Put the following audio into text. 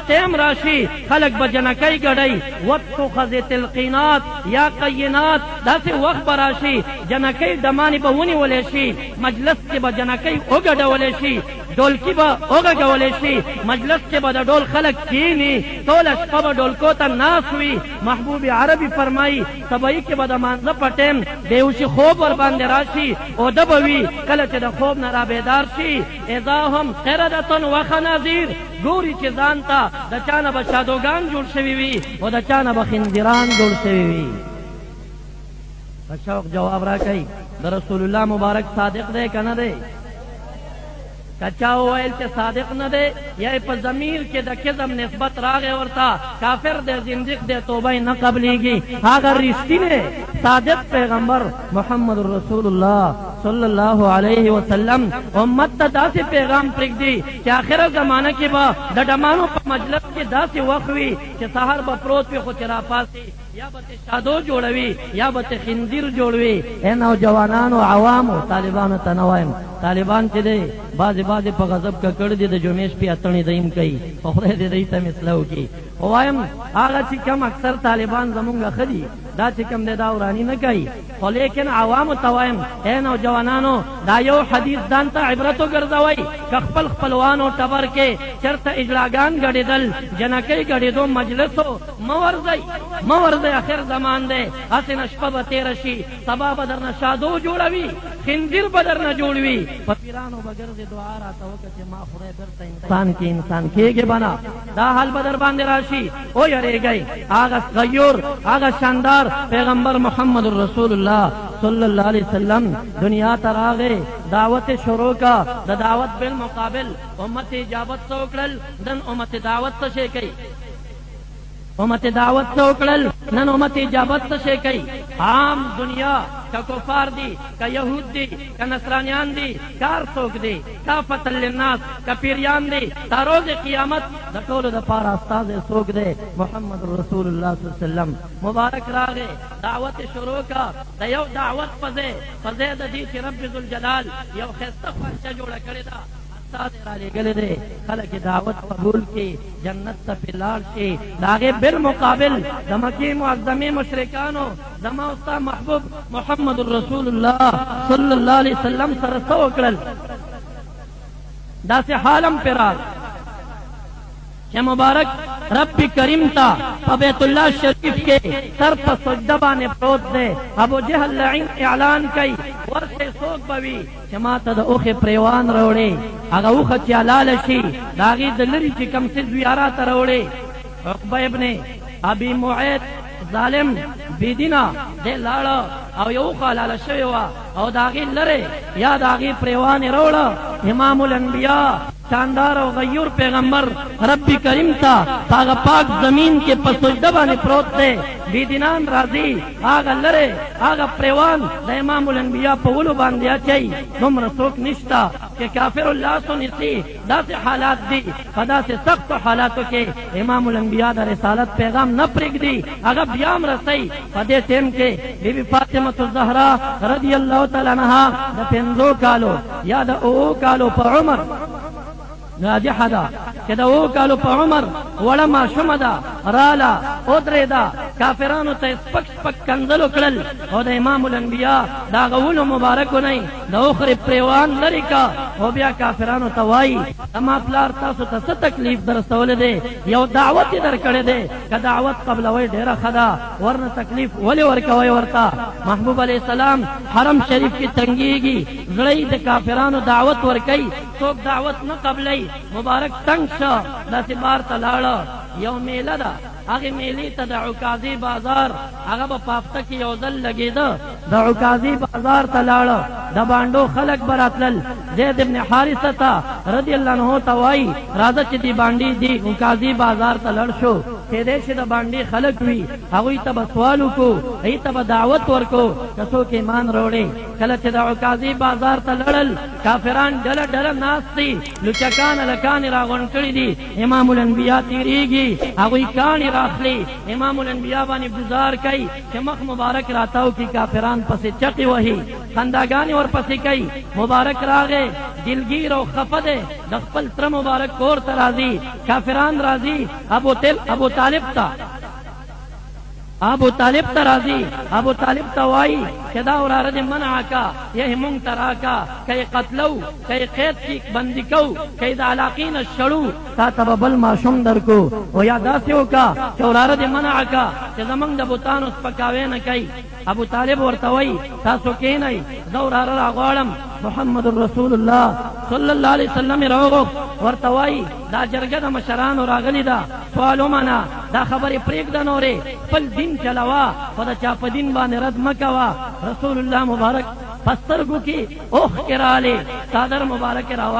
ٹیم راشی خلق بجنکی گڑی واتخذت القینات یا قینات داسی وقت براشی جنکی دمانی بونی ولیشی مجلس کی بجنکی اگڑ ولیشی ڈولکی با اگڑ ولیشی مجلس کی با ڈول خلق کینی تولش پا ڈولکو تا ناس ہوئی محبوب عربی فرمائی سبائی کی با دمانزہ پٹیم بیوشی خوب ور باندے راشی او دبوی کلچ دا خوب نرا بیدار شی اذا هم قردتن و خنازیر گوری چی زانتا دا چانا با شادوگان جوڑ شوی وی و دا چانا با خنزیران جوڑ شوی وی شوق جواب را کئی دا رسول اللہ مبارک صادق دے کا نہ دے کچاو ویل چه صادق نہ دے یا پا ضمیر کے دا کذب نسبت راغے ورتا کافر دے زندق دے توبہ نہ قبلی گی اگر رشتی نے صادق پیغمبر محمد رسول اللہ صلی اللہ علیہ وسلم امت تا دا سی پیغام پرک دی کہ آخر زمانہ کی با دا ڈمانو پا مجلس کی دا سی وقوی کہ سہر با پروت پی خود چرا پاسی یا بت شادو جوڑوی یا بت خنزیر جوڑوی اے نوجوانان و عوام و طالبان تنوائم طالبان چی دے بازی پا غضب کا کر دی دا جمیش پی اتنی دیم کئی خورے دی دیتا مثلو کی وائم آغا چی کم اکثر طالبان زمونگا خدی دا چی کم دے دا ورانی نکئی خو لیکن عوام و توائم اے نوجوانانو دا یو حدیث دانتا عبرتو گرزوئی کخپل خپلوانو ٹبر کے چرت اجلاگان گڑی دل جنکی گڑی دو مجلسو مورزی آخر زمان دے اسی نشپا بتیرشی سبا بدر نشادو جوڑوی خنزیر بدر نجوڑوی پیرانو بگرد دعا راتا ہو کچھ ما خورے برتا انسان کی انسان کیگے بنا دا حال بدر باندے راشی او یرے گئی آغا غیور آغا شاندار پیغمبر محمد رسول اللہ صلی اللہ علیہ وسلم دنیا تر آگے دعوت شروع کا دا دعوت بالمقابل امت اجابت سوکڑل دن امت دعوت سشے کئی امت دعوت سوکڑل نن امت اجابت سشے کئی عام دنیا کا کفار دی کا یہود دی کا نصرانیان دی کار سوک دی کا فتل للناس کا پیریان دی تا روز قیامت دا طول دا پارا استاز سوک دے محمد رسول اللہ صلی اللہ علیہ وسلم مبارک راگے دعوت شروع کا دا یو دعوت فزے دا دی چی رب ذوالجلال یو خیستہ خواہشہ جوڑا کرے دا گلے دے خلق دعوت قبول کی جنت تا پلار کی داغے بالمقابل دمکی معظمی مشرکانو دما استا محبوب محمد الرسول اللہ صلی اللہ علیہ وسلم سرسو اکڑل دا سے حالم پرار کہ مبارک رب کریم تا بیت اللہ شریف کے سر پر سجدہ بانے پروت دے ابو جہل لعین اعلان کئی ورسے سوک بوی چماتا دا اوخ پریوان روڑے اگا اوخ چیالال شی داغی دلری چی کم سدوی آراتا روڑے عقبہ ابن ابی معید ظالم بیدینا دے لاڑا او یو خالالا شویوا او داغی لرے یا داغی پریوان روڑا امام الانبیاء شاندار و غیور پیغمبر رب کریم تا پاگا پاک زمین کے پسجدہ بانے پروت دے بیدینان راضی آگا لرے آگا پریوان دا امام الانبیاء پولو باندیا چاہی نم رسوک نشتا کہ کافر اللہ سنسی دا سے حالات دی فدا سے سخت حالاتوں کے امام الانبیاء دا رسالت پیغام نہ پرگ دی آگا بیام رسی فدے ٹیم کے بی بی فاطمة الزہرا رضی اللہ تعالیٰ عنہ دا پنزو کالو یا دا او کالو پر عمر راجح دا کہ دا او کالو پا عمر وڑما شمدا رالا ادرے دا کافرانو تا سپک سپک کنزلو کرل او دا امام الانبیاء دا غولو مبارکو نہیں دا اخر پریوان لرکا او بیا کافرانو توائی اما پلار تاسو تا ست تکلیف درستول دے یو دعوت در کردے دے کہ دعوت قبل وی دیر خدا ورن تکلیف ولی ورکوی ورتا محبوب علیہ السلام حرم شریف کی تنگیگی زڑی دا کافرانو دعوت ورکی سوک دعوت نہ قبلی مبارک تنگ شا دا سی بار تلاڑا یو میلہ دا اگے میلی تا دا عکازی بازار اگا با پافتا کی یو دل لگی دا عکازی بازار تلاڑا دا بانڈو خلق براتلل زید ابن حارثتا رضی اللہ عنہ توائی رازا چی دی بانڈی دی عکازی بازار تلڑ شو کېدای شي د باندې خلک وي هغوی ته به سوال وکړو هغوی ته به دعوت ورکړو که څوک ایمان راوړي کله چې د عکاظي بازار ته لړل کافران ډله ډله ناست دي لوچکان هلکانې راغونډ کړي دي امام الانبیا تېرېږي هغوی کاڼي راخلي امام الانبیا باندې ګزار کوي چې مخ مبارک راتاو کې کافران پسې چقې وهي خنداګانې ورپسې کوي مبارک راغی دلگیر او خفه دی د خپل تره مبارک کور ته راځي کافران راځي ابو طالب ته راځي ابو طالب ته وایي چې دا وراره دې منع کا یې مونږ ته راکا که یې قتلو که یې قید کې بندي کو که یې د علاقې نه شړو تا ته به بل ماشوم درکو او یا داسې وکړه چې وراره دې منع کا چې زمونږ د بوتانو سپکاوی نه کوي ابو طالب ورته وایي تاسو کښېنئ زه وراره راغواړم محمد رسول الله صلی الله علیه وسلم راوغوښت ورته وایي دا جرګه د مشرانو راغلې ده سوال ومنه دا خبرې پرېږده نورې خپل دین چلوه خو د چا په دین باندې رد مه کوه رسول الله مبارک په سترګو کې اوښکې رالې څادر مبارک راوړه